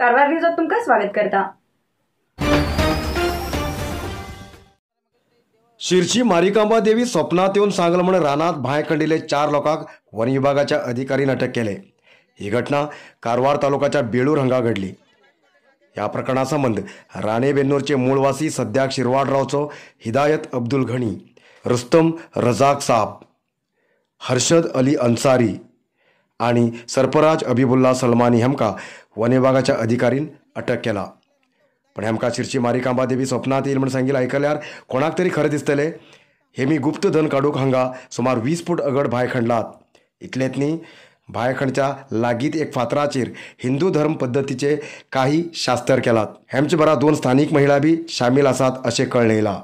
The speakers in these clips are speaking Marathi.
कारवार न्यूजात तुमका स्वागत करता। शिरशी मारिकांबा देवी स्वप्नात येऊन सांगल म्हण रानात भाय खंडिले 4 लोकांक वन विभागाच्या अधिकाऱ्यांनी अटक केले। ही घटना कारवार तालुक्याच्या बेळूर हांगा घडली। या प्रकरणासंबंध राणेबेन्नूरचे मूळवासी सध्याक शिरवाडरावचो हिदायत अब्दुल घणी, रुस्तम रजाक साब, हर्षद अली अन्सारी आणि सरफराज अबिबुल्ला सलमानी हेमका वन विभागाच्या अधिकाऱ्यांनी अटक केला। पण हेमका शिरशी मारिकांबा देवी स्वप्नात येईल म्हणून सांगितले ऐकल्यार कोणाक तरी खरें दिसतले। हेमी गुप्त धन काडूक हांगा सुमार 20 फूट अगड भाय खणलात। इतलेच न्ही, भाय खणच्या लागीत एक फातराचेर हिंदू धर्म पद्धतीचे काही शास्त्र केलात। हेमचे बरा 2 स्थानिक महिला बी शामील आसात असे कळलेला।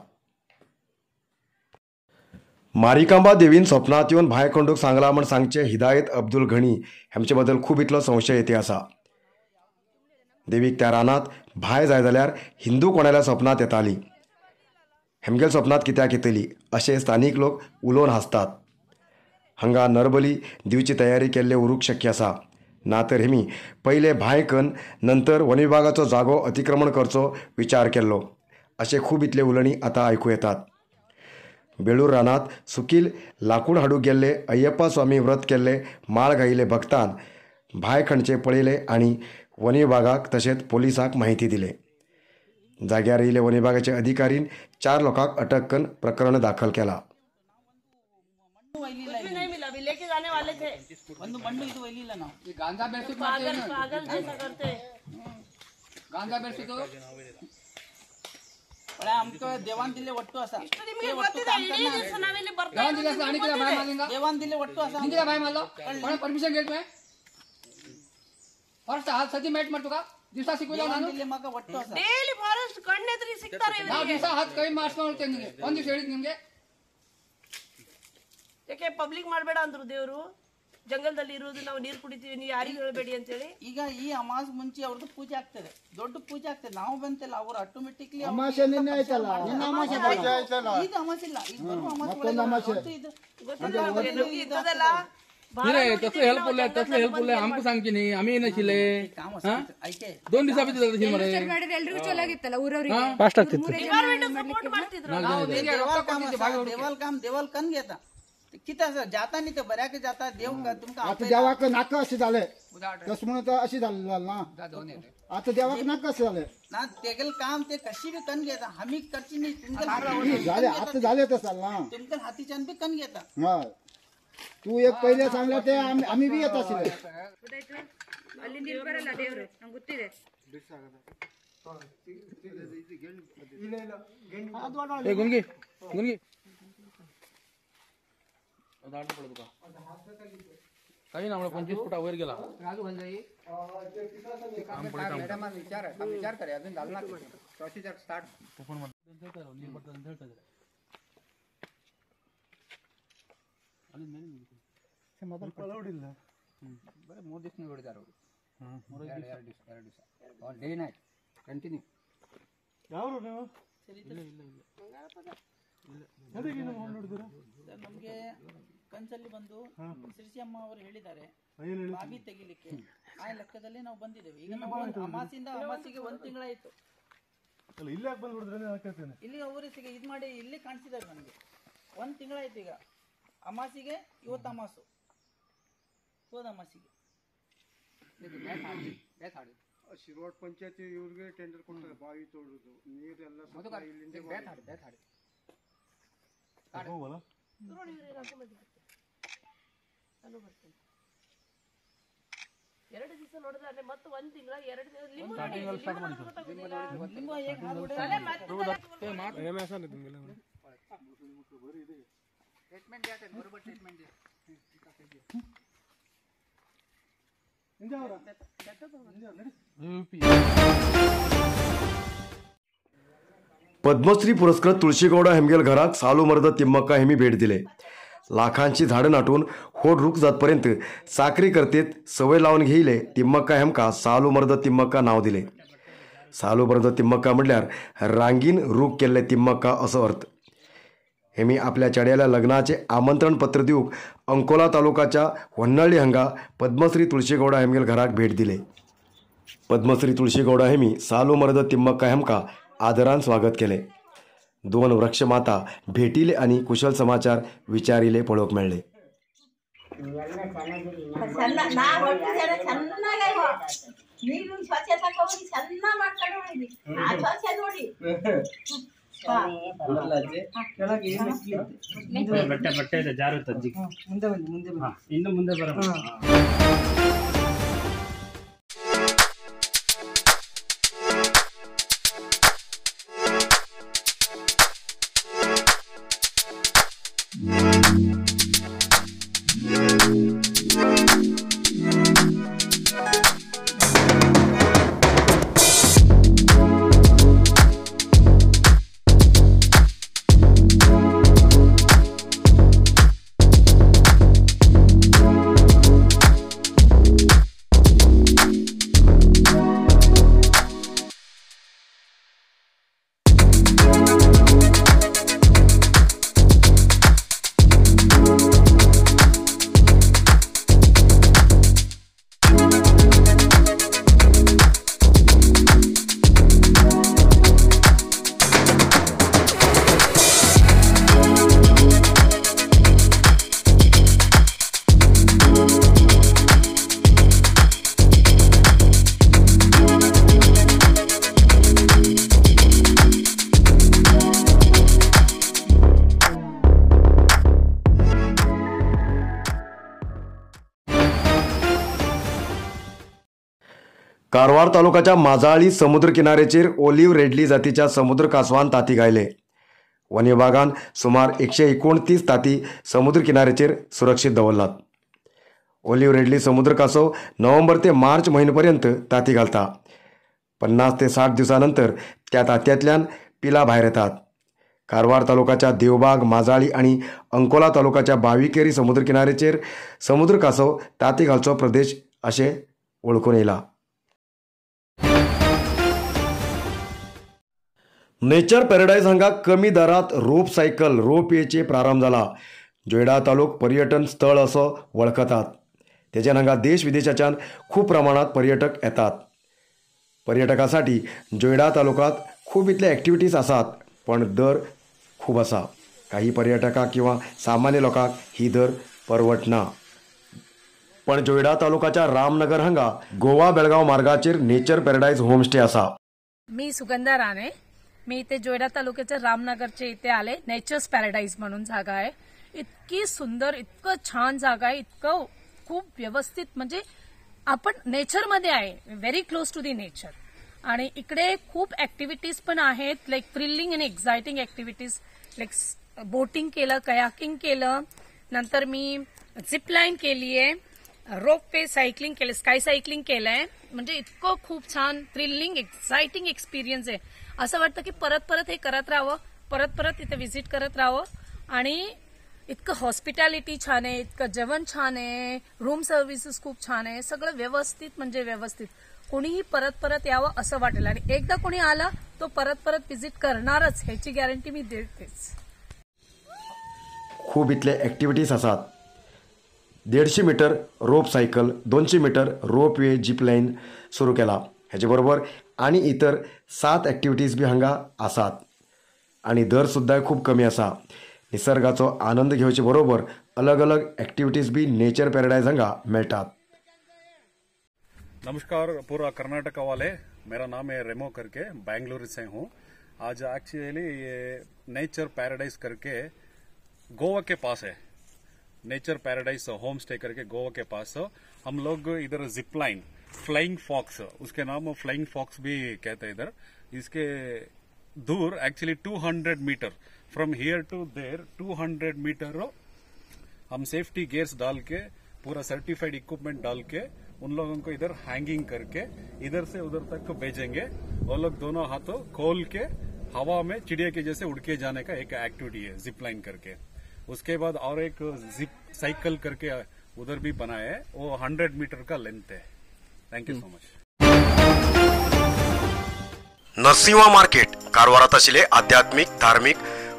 मारिकांबा देवीन स्वप्नात येऊन भाय खंडूक सांगला म्हण सांगचे हिदायत अब्दुल घणी हेमचे बद्दल खूब इतलो संशय येते आसा। देवीक त्या रानात भाय जाय जाल्यार हिंदू कोणाल्या स्वप्नात येताली। हेमगेल स्वप्नात कित्याक येतली असे स्थानिक लोक उलोवन हासतात। हांगा नरबली दिवची तयारी केल्ले उरूक शक्य आसा, ना तर हेमी पहिले भाय कन नंतर वन विभागाचो जागो अतिक्रमण करचो विचार केल्लो असे खूब इतले उलणी आता ऐकू येतात। बेळूर रानात सुकील लाकूड हाडूक गेल्ले अय्यप्पा स्वामी व्रत केल्ले माळ घायिल्ले भक्तान भाय खणचे पळयले आणि वन विभागाक तसेच पोलिसांक माहिती दिले। जाग्यार येयले वन विभागाचे अधिकारीन 4 लोकांक अटक करून प्रकरण दाखल केला। देवान दिले वट्टू असा देवान दिले वट्टू असा भाई मारलो परमिशन घेत नाही फर्स्ट हात सती मॅट मारतो का दिवसा शिकवला ನಾನು दिले मका वट्टू असा ಡೈಲಿ ಫಾರೆಸ್ಟ್ ಕಣ್ಣೆದ್ರಿ ಸಿಗ್ತಾರೆ ನಾವು ದಿವಸ ಹಾತ್ ಕೈ ಮಾರ್ಸ್ ಮಾಡ್ತೇವೆ ನಿಮಗೆ ಒಂದು ದಿವಸ ಹೇಳಿದ್ ನಿಮಗೆ ಯಾಕೆ ಪಬ್ಲಿಕ್ ಮಾಡಬೇಡ ಅಂದ್ರು ದೇವರು ಜಂಗಲದಲ್ಲಿ ಇರೋದು ನಾವು ನೀರು ಕುಡಿತೀವಿ ನೀವು ಯಾರಿಗೂ ಹೇಳಬೇಡಿ ಅಂತ ಹೇಳಿ ಈಗ ಈ ಅಮಾಸ್ ಮುಂಚೆ ಅವ್ರದ್ದು ಪೂಜೆ ಆಗ್ತದೆ ದೊಡ್ಡ ಪೂಜೆ ಆಗ್ತದೆ ನಾವು ಬಂತಲ್ಲ ಅವರು ಆಟೋಮೆಟಿಕ್ಲಿ ಅಮಾಸೆ ನಿನ್ನೆ ಆಯ್ತಲ್ಲ ನಿನ್ನ ಅಮಾಸೆ ಆಯ್ತಲ್ಲ ಈಗ ಅಮಾಸ್ ಇಲ್ಲ ಈಗ ಬರುವ ಅಮಾಸ್ ಇದು ಗೊತ್ತಿಲ್ಲ नाही तसं हेल्पफुल आहे आमक सांगची नाही आम्ही नशिले 2 दिवसाभितर ಎಲ್ರಿಗೂ ಚಲಾಗಿತ್ತಲ್ಲ ಊರವರಿಗೆ फास्ट ಆಗ್ತಿತ್ತು ಸಪೋರ್ಟ್ ಮಾಡ್ತಿದ್ರು देवाल काम देवाल कन घेता किती असं जाता नाही ते बऱ्याक जाता देव तुमका आता देवाक नाक असे झाले तस म्हणून तर अशी झाले ना आता देवाक नाक असे झाले ना तेगल काम ते कशी बी कन घेता आम्ही करची नाही तुमका झाले आता झाले तसं ना तुमका हातीच्यान बी कन घेता हा तू एक पहिले सांगला ते आम्ही बी येत असेल ಅಲ್ಲಿ ನೀರು ಬರಲ್ಲ ದೇವರು ನಂಗೆ ಗೊತ್ತಿದೆ ए गुंगी गुंगी दाट पडतो का काही ना 25 फुटा वर गेला राजू घाल जाई मॅडम विचार करे अजून झालं ना प्रोसिजर स्टार्ट फोन मध्ये करो नी बटन धरता ಅಲ್ಲಿ ಮೇನೆ हे ಮೊದಲು ಪಳೋಡಿಲ್ಲ बरे 3 ದಿವಸ ನೋಡಿದಾರ ಅವರು 2 ದಿವಸ ಡೇ ನೈಟ್ ಕಂಟಿನ್ಯೂ ಯಾರು ನೀವು ನಮಗೆ ಕನ್ಸಲ್ಲಿ ಬಂದು ಸಿರಿಸಿ ಅಮ್ಮ ಅವರು ಹೇಳಿದ್ದಾರೆ ಬಾವಿ ತೆಗಿಲಿಕ್ಕೆ ಆ ಲೆಕ್ಕದಲ್ಲಿ ನಾವು ಬಂದಿದ್ದೇವೆ ಈಗ ನಾವು ಅಮಾಸಿಂದ ಅಮಾಸಿಗೆ 1 ತಿಂಗಳಾಯಿತು ಇಲ್ಲಿ ಯಾಕೆ ಬಂದ್ಬಿಡಿದ್ರೆ ಇಲ್ಲಿ ಅವರಿಗೆ ಇದು ಮಾಡಿ ಇಲ್ಲಿ ಕಾಣಿಸಿದ್ದಾರೆ ನನಗೆ 1 ತಿಂಗಳಾಯ್ತು ಈಗ ಅಮಾಸಿಗೆ ಇವತ್ತು ಅಮಾಸು ಹೋದ ಅಮಾಸಿಗೆ ಶಿರವಾಡ ಪಂಚಾಯತಿ ಇವ್ರಿಗೆ ಟೆಂಡರ್ ಕೊಡ್ತಾರೆ ಬಾವಿ ತೋಡುದು ನೀರೆಲ್ಲ ಎರಡು ದಿವಸ ನೋಡಿದ್ರೆ ಮತ್ತೆ 1 ತಿಂಗಳ 2 ट्रीटमेंट द्या बरोबर ट्रीटमेंट द्या पद्मश्री पुरस्कृत तुळशीगौडा हेमगेल घरात सालू मर्द तिम्मक्का हेमी भेट दिले। लाखांची झाडं नाटून होड रूख जातपर्यंत साखरी करतेत सवय लावून घेयले तिम्मक्का हेमका सालू मर्द तिम्मक्का नाव दिले। सालू मर्द तिम्मक्का म्हटल्यार रांगीन रूख केल्ले तिम्मक्का असो अर्थ। हेमी आपल्या चेड्याला लग्नाचे आमंत्रण पत्र दिवूक अंकोला तालुक्याच्या होन्नळ्ळी हांगा पद्मश्री तुळशीगौडा हेमगेल घराक भेट दिले। पद्मश्री तुळशीगौडा हेमी सालू मरद तिम्मक्का हेमका आदरान स्वागत केले. 2 वृक्षमाता भेटिले आणि कुशल समाचार विचारिले पळोक मेळ्ळे. कारवार तालुक्याच्या माजाळी समुद्र किनाऱ्याचेर ओलिव्ह रेडली जातीच्या समुद्र कासवान ताती गायले. वन विभागान सुमार 129 ताती समुद्र किनाऱ्याचेर सुरक्षीत दवरलात. ओलिव्ह रेडली समुद्र कासव नोव्हेंबर ते मार्च म्हयन्यापर्यंत ताती घालता. 50 ते 60 दिवसानंतर त्या तात्यांतल्यान पिला भायर येतात. कारवार तालुक्याच्या देवबाग, माजाळी आणि अंकोला तालुक्याच्या बाविकेरी समुद्र किनाऱ्याचेर समुद्र कासव ताती घालचो प्रदेश अशें वळखून येयला. नेचर पॅराडायज हांगा कमी दरात रोप सायकल रोपवेचे प्रारंभ जाला. जोयडा तालुक पर्यटन स्थळ असो वळखतात. तेच्यान हांगा देश विदेशाच्यान खूप प्रमाणात पर्यटक येतात. पर्यटकांसाठी जोयडा तालुक्यात खूप इतले ॲक्टिव्हिटीज आसात, पण दर खूप आसा. काही पर्यटकांक किंवा सामान्य लोकांक ही दर परवडना. पण जोयडा तालुक्याच्या रामनगर हांगा गोवा बेळगाव मार्गाचेर नेचर पॅराडायज होमस्टे आसा. मी सुगंधा राणे. मी इथे जोयडा तालुक्याच्या रामनगरचे इथे आले. नेचर्स पॅराडाईज म्हणून जागा आहे. इतकी सुंदर, इतकं छान जागा आहे, इतकं खूप व्यवस्थित, म्हणजे आपण नेचरमध्ये आहे, very close to the nature. आणि इकडे खूप ऍक्टिव्हिटीज पण आहेत, like thrilling and exciting activities, like boating केलं, कयाकिंग केलं, नंतर मी झिपलाईन केली आहे, रोपवे सायकलिंग केलं, स्काय सायकलिंग केलंय. म्हणजे इतकं खूप छान थ्रिलिंग एक्साइटिंग एक्सपिरियन्स आहे. असं वाटतं की परत परत हे करत राहावं, परत परत इथे व्हिजिट करत राहावं. आणि इतकं हॉस्पिटॅलिटी छान आहे, इतकं जेवण छान आहे, रूम सर्व्हिसेस खूप छान आहे, सगळं व्यवस्थित, म्हणजे व्यवस्थित. कोणीही परत परत यावं असं वाटेल. आणि एकदा कोणी आला तो परत परत व्हिजिट करणारच, ह्याची गॅरंटी मी देतेच. खूप इतले ॲक्टिव्हिटीज आसात. 150 metre rope cycle, 200 metre ropeway, zipline सुरू केला. ह्याचे बरोबर आणि इतर 7 ॲक्टिव्हिटीज बी हांगा आसात. आणि दर सुद्धा खूप कमी आसा. निसर्गाचो आनंद घेवचे बरोबर अलग अलग ॲक्टिव्हिटीज बी नेचर पॅराडाइज हांगा मेळटात. नमस्कार पूरा कर्नाटक वाले, मेरा नाम है रेमो करके, बेंगलुरु से हूँ. आज एक्चुअली ये नेचर पैराडाइज करके गोवा के पास है. नेचर पैराडाइज होम स्टे करके गोवा के पास हम लोग इधर जिप लाइन, फ्लाइंग फॉक्स, उसके नाम फ्लाइंग फॉक्स भी कहते हैं इधर. इसके दूर actually 200 metre from here to there 200 metre हम सेफ्टी गियर्स डाल के, पूरा सर्टिफाइड इक्विपमेंट डाल के उन लोगों को इधर हैंगिंग करके इधर से उधर तक भेजेंगे. वो लोग दोनों हाथों खोल के हवा में चिड़िया के जैसे उड़ के जाने का एक एक्टिविटी है जिप लाइन करके. उसके बाद और एक जिप साइकिल करके उधर भी बनाया है, वो 100 मीटर का लेंथ है. Thank you so much. Narasimha market कारवारात आशिल्ले आध्यात्मिक, धार्मिक,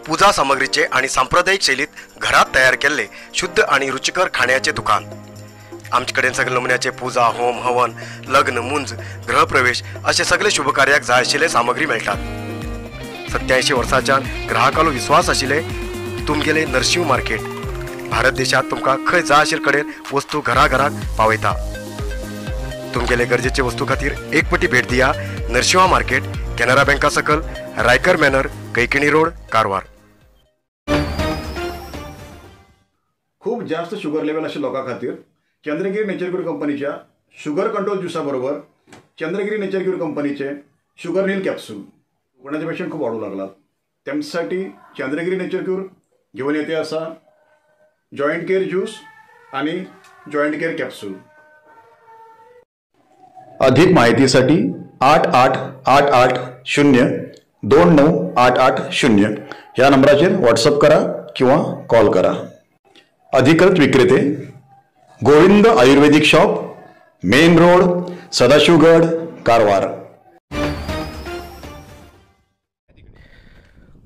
पूजा सामग्रीचे आणि सांप्रदायिक शैलीत घरात तयार केलेले शुद्ध आणि रुचिकर खाण्याचे दुकान. आमचे कडेन सगळे नमुन्याचे पूजा होम हवन लग्न मुंज गृहप्रवेश असे सगळे शुभ कार्याक जाय आशिल्ले सामग्री मेळटात। 87 वर्सांच्यान ग्राहकालो विश्वास आशिल्ले तुमगेले नरशिंव मार्केट भारत देशात तुमकां खंय जाय आशिल्ले कडेन वस्तू घराघराक पावयता। तुमगेले गरजेचे वस्तू खातीर एक पटी भेट दिया नरशिंवा मार्केट, कॅनरा बँका सकल, रायकर मॅनर, कैकिणी रोड, कारवार। खूप जास्त शुगर लेवल अशा लोकां खातीर चंद्रगिरी नेचर क्यूर कंपनीच्या शुगर कंट्रोल ज्युसा बरोबर चंद्रगिरी नेचर क्यूर कंपनीचे शुगर नील कॅप्सूल कोणाचे पेशंट खूप वाढू लागलात त्यांच्यासाठी चंद्रगिरी नेचर क्यूर घेऊन येते असा जॉईंट केअर ज्यूस आणि जॉईंट केअर कॅप्सूल। अधिक माहितीसाठी 8888029880 या नंबराचेर व्हॉट्सअप करा किंवा कॉल करा। अधिकृत विक्रेते Govind Ayurvedic shop, main road, Sadashivgad, Karwar.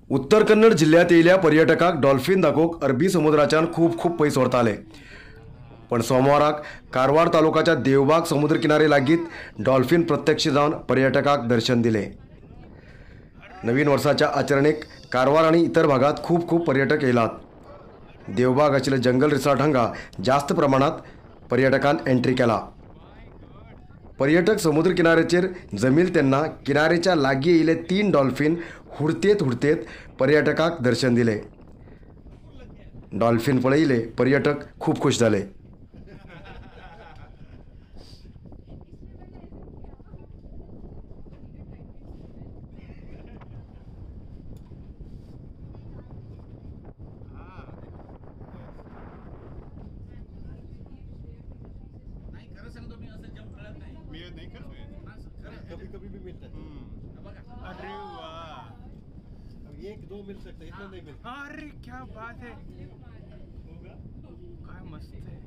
Uttara Kannada जिल्ह्यात येयल्या पर्यटकाक डॉल्फिन दाखोवक अरबी समुद्राच्यान खूप पयस व्हरताले, पण सोमवाराक कारवार तालुक्याच्या देवबाग समुद्र किनारे लागीत डॉल्फिन प्रत्यक्ष जावन पर्यटकाक दर्शन दिले। नवीन वर्साच्या आचरणेक कारवार आणि इतर भागात खूप पर्यटक येयलात। देवबाग आशिल्ले जंगल रिसॉर्ट हांगा जास्त प्रमाणात पर्यटकान एंट्री केला। पर्यटक समुद्र किनाऱ्याचेर जमिल तेन्ना किनाऱ्याच्या लागीं येयले 3 डॉल्फिन हुडतेत पर्यटकाक दर्शन दिले। डॉल्फिन पळयले पर्यटक खूप खुश झाले। एक दो मिल सकता है, इतना नहीं मिलता। अरे क्या बात है, क्या मस्त है।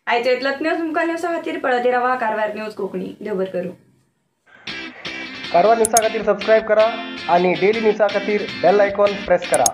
आयच्या इतल्यात न्यूज तुमकां न्यूजा खातीर पळयत रावा कारवार न्यूज कोंकणी। देव बरें करूं। कारवार न्यूजा खातीर सबस्क्राईब करा आणि डेली न्यूजा खातीर बेल आयकॉन प्रेस करा।